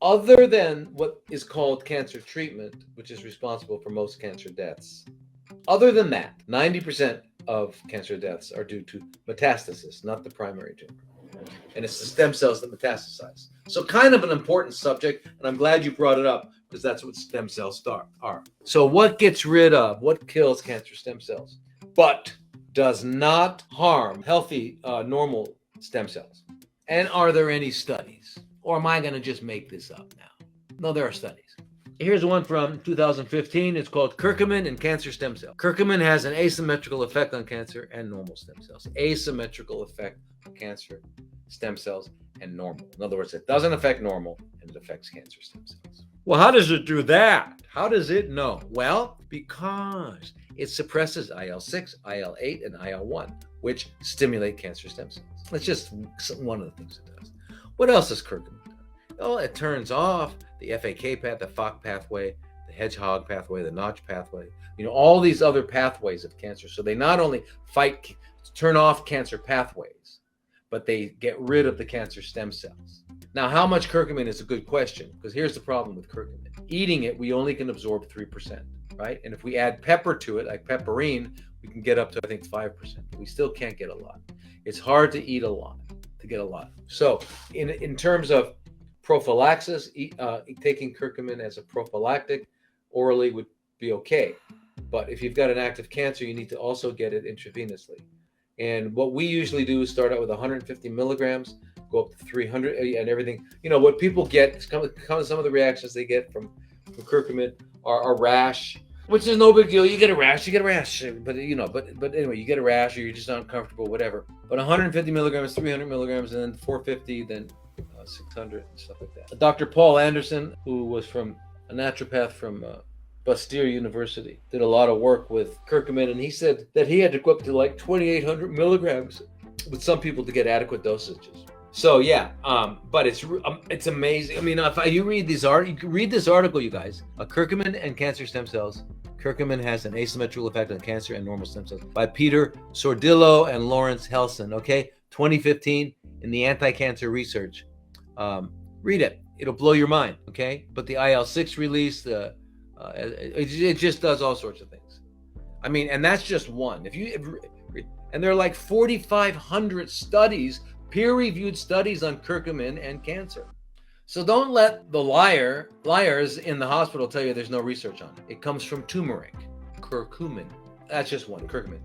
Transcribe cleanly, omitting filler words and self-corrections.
other than what is called cancer treatment, which is responsible for most cancer deaths, other than that, 90% of cancer deaths are due to metastasis, not the primary tumor. And it's the stem cells that metastasize. So kind of an important subject, and I'm glad you brought it up because that's what stem cells are. So what gets rid of, what kills cancer stem cells, but does not harm healthy, normal stem cells? And are there any studies? Or am I going to just make this up now? No, there are studies. Here's one from 2015. It's called Curcumin and Cancer Stem Cell. Curcumin has an asymmetrical effect on cancer and normal stem cells. Asymmetrical effect on cancer, stem cells, and normal. In other words, it doesn't affect normal and it affects cancer stem cells. Well, how does it do that? How does it know? Well, because it suppresses IL-6, IL-8, and IL-1, which stimulate cancer stem cells. That's just one of the things it does. What else does curcumin do? Oh, it turns off the FAK path, the FOC pathway, the hedgehog pathway, the notch pathway, all these other pathways of cancer. So they not only turn off cancer pathways, but they get rid of the cancer stem cells. Now, how much curcumin is a good question, because here's the problem with curcumin. Eating it, we only can absorb 3%, right? And if we add pepper to it, like pepperine, we can get up to, I think, 5%. We still can't get a lot. It's hard to eat a lot, to get a lot. So in terms of prophylaxis, taking curcumin as a prophylactic orally would be okay. But if you've got an active cancer, you need to also get it intravenously. And what we usually do is start out with 150 milligrams, go up to 300, and everything. What people get, some of the reactions they get from curcumin are rash, which is no big deal. You get a rash, but anyway, you get a rash or you're just uncomfortable, whatever. But 150 milligrams, 300 milligrams, and then 450, then 600 and stuff like that. Dr. Paul Anderson, who was a naturopath from Bastyr University, did a lot of work with curcumin, and he said that he had to go up to like 2,800 milligrams with some people to get adequate dosages. So yeah, but it's amazing. I mean, if you read this article, you guys, Curcumin and Cancer Stem Cells. Curcumin has an asymmetrical effect on cancer and normal stem cells, by Peter Sordillo and Lawrence Helson. Okay, 2015 in the Anti-Cancer Research. Read it; it'll blow your mind. Okay, but the IL-6 release, it just does all sorts of things. I mean, and that's just one. And there are like 4,500 studies, peer-reviewed studies on curcumin and cancer. So don't let the liars in the hospital tell you there's no research on it. It comes from turmeric, curcumin. That's just one, curcumin.